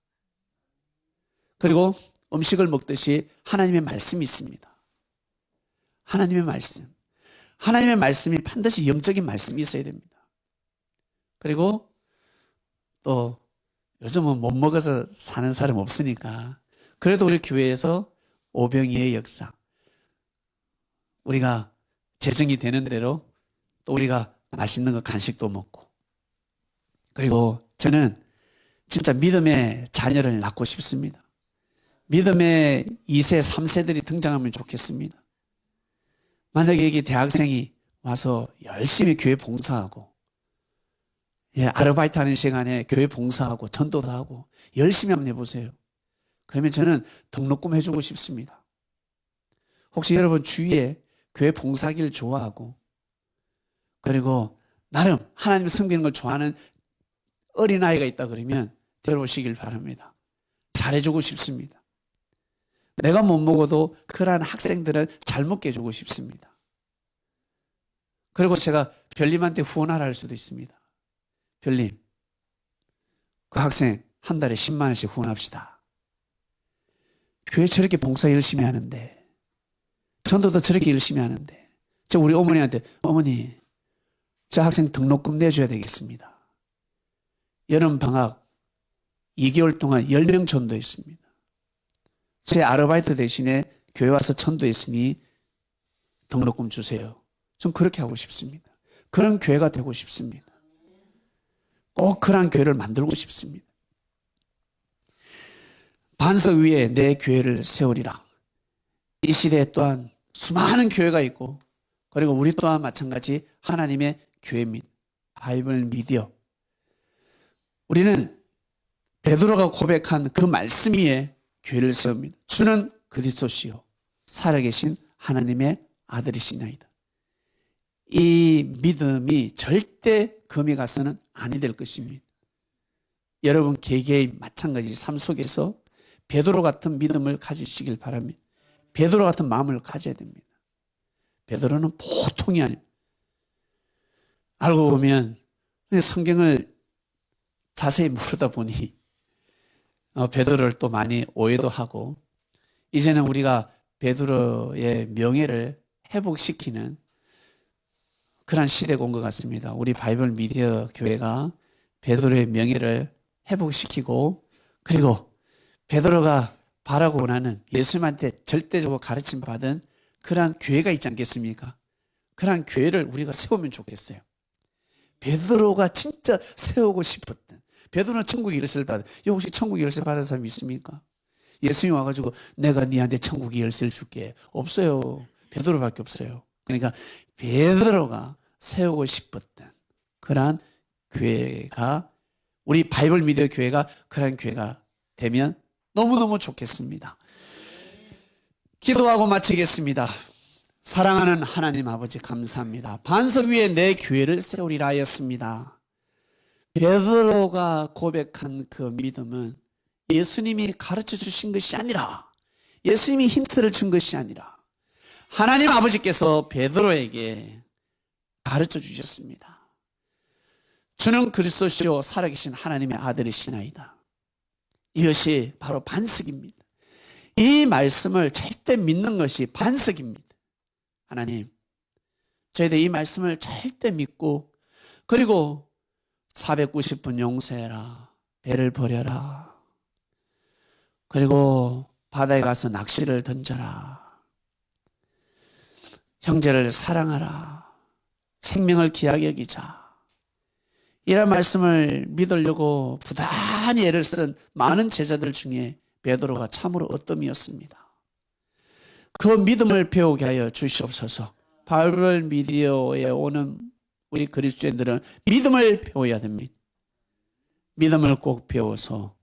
그리고 음식을 먹듯이 하나님의 말씀이 있습니다. 하나님의 말씀. 하나님의 말씀이 반드시 영적인 말씀이 있어야 됩니다. 그리고 또 요즘은 못 먹어서 사는 사람 없으니까 그래도 우리 교회에서 오병이의 역사, 우리가 재정이 되는 대로 또 우리가 맛있는 거 간식도 먹고, 그리고 저는 진짜 믿음의 자녀를 낳고 싶습니다. 믿음의 2세, 3세들이 등장하면 좋겠습니다. 만약에 여기 대학생이 와서 열심히 교회 봉사하고, 아르바이트 하는 시간에 교회 봉사하고 전도도 하고 열심히 한번 해보세요. 그러면 저는 등록금 해주고 싶습니다. 혹시 여러분 주위에 교회 봉사하기를 좋아하고, 그리고 나름 하나님을 섬기는 걸 좋아하는 어린아이가 있다 그러면 데려오시길 바랍니다. 잘해주고 싶습니다. 내가 못 먹어도 그러한 학생들은 잘 먹게 해주고 싶습니다. 그리고 제가 별님한테 후원하라 할 수도 있습니다. 별님, 그 학생 한 달에 10만 원씩 후원합시다. 교회 저렇게 봉사 열심히 하는데, 전도도 저렇게 열심히 하는데, 저 우리 어머니한테, 어머니, 저 학생 등록금 내줘야 되겠습니다. 여름방학 2개월 동안 10명 전도했습니다. 제 아르바이트 대신에 교회 와서 전도했으니 등록금 주세요. 전 그렇게 하고 싶습니다. 그런 교회가 되고 싶습니다. 꼭 그런 교회를 만들고 싶습니다. 반석 위에 내 교회를 세우리라. 이 시대에 또한 수많은 교회가 있고, 그리고 우리 또한 마찬가지 하나님의 교회입니다. 바이블 미디어. 우리는 베드로가 고백한 그 말씀 위에 교회를 세웁니다. 주는 그리스도시요 살아계신 하나님의 아들이시나이다. 이 믿음이 절대 금이 가서는 아니 될 것입니다. 여러분 개개인 마찬가지 삶 속에서 베드로 같은 믿음을 가지시길 바랍니다. 베드로 같은 마음을 가져야 됩니다. 베드로는 보통이 아닙니다. 알고 보면 성경을 자세히 모르다 보니 베드로를 또 많이 오해도 하고, 이제는 우리가 베드로의 명예를 회복시키는 그런 시대가 온 것 같습니다. 우리 바이블 미디어 교회가 베드로의 명예를 회복시키고, 그리고 베드로가 바라고 원하는 예수님한테 절대적으로 가르침 받은 그러한 교회가 있지 않겠습니까? 그러한 교회를 우리가 세우면 좋겠어요. 베드로가 진짜 세우고 싶었던, 베드로는 천국 열쇠를 받은, 혹시 천국 열쇠 받은 사람이 있습니까? 예수님이 와가지고 내가 네한테 천국 열쇠를 줄게. 없어요. 베드로밖에 없어요. 그러니까 베드로가 세우고 싶었던 그러한 교회가, 우리 바이블 미디어 교회가 그런 교회가 되면 너무너무 좋겠습니다. 기도하고 마치겠습니다. 사랑하는 하나님 아버지 감사합니다. 반석 위에 내 교회를 세우리라 하였습니다. 베드로가 고백한 그 믿음은 예수님이 가르쳐 주신 것이 아니라, 예수님이 힌트를 준 것이 아니라 하나님 아버지께서 베드로에게 가르쳐 주셨습니다. 주는 그리스도시요 살아계신 하나님의 아들이시나이다. 이것이 바로 반석입니다. 이 말씀을 절대 믿는 것이 반석입니다. 하나님, 저희들 이 말씀을 절대 믿고, 그리고 490분 용서해라, 배를 버려라, 그리고 바다에 가서 낚시를 던져라, 형제를 사랑하라, 생명을 귀하게 여기자, 이런 말씀을 믿으려고 부단히 애를 쓴 많은 제자들 중에 베드로가 참으로 어뜸이었습니다. 그 믿음을 배우게 하여 주시옵소서. 바이블 미디어에 오는 우리 그리스도인들은 믿음을 배워야 됩니다. 믿음을 꼭 배워서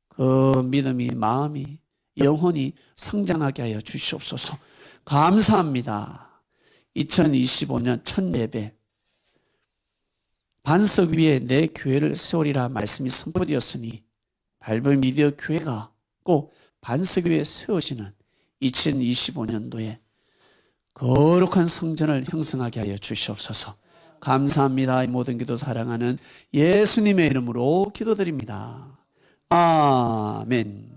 그 믿음이, 마음이, 영혼이 성장하게 하여 주시옵소서. 감사합니다. 2025년 첫 예배, 반석 위에 내 교회를 세우리라 말씀이 선포되었으니 바이블 미디어 교회가 꼭 반석 위에 세워지는 2025년도에 거룩한 성전을 형성하게 하여 주시옵소서. 감사합니다. 이 모든 기도 사랑하는 예수님의 이름으로 기도드립니다. 아멘.